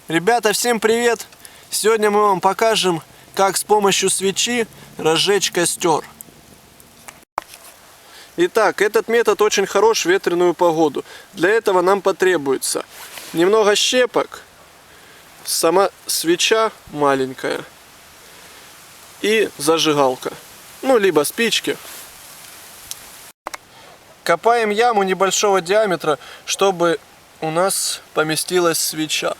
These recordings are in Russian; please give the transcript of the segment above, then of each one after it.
Ребята, всем привет! Сегодня мы вам покажем, как с помощью свечи разжечь костер. Итак, этот метод очень хорош в ветреную погоду. Для этого нам потребуется немного щепок, сама свеча маленькая и зажигалка. Ну, либо спички. Копаем яму небольшого диаметра, чтобы у нас поместилась свеча.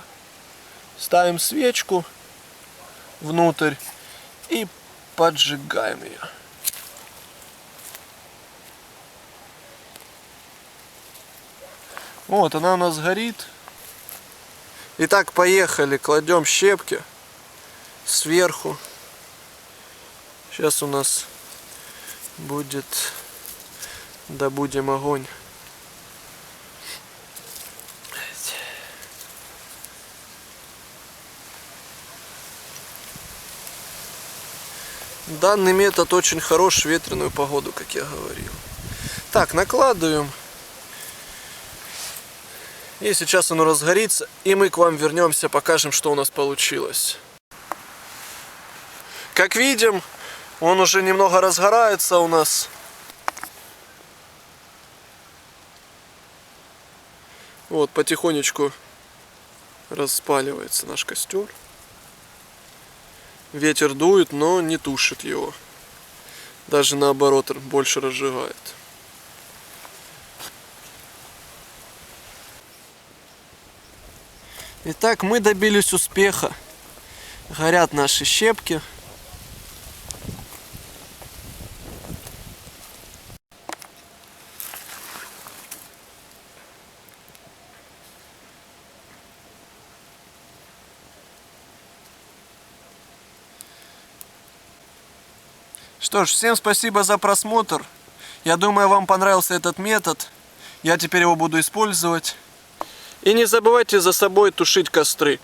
Ставим свечку внутрь и поджигаем ее. Вот, она у нас горит. Итак, поехали. Кладем щепки сверху. Сейчас у нас будет... Добудем огонь. Данный метод очень хорош в ветреную погоду, как я говорил. Так, накладываем. И сейчас оно разгорится, и мы к вам вернемся, покажем, что у нас получилось. Как видим, он уже немного разгорается у нас. Вот, потихонечку распаливается наш костер. Ветер дует, но не тушит его. Даже наоборот, больше разжигает. Итак, мы добились успеха. Горят наши щепки. Что ж, всем спасибо за просмотр. Я думаю, вам понравился этот метод. Я теперь его буду использовать. И не забывайте за собой тушить костры.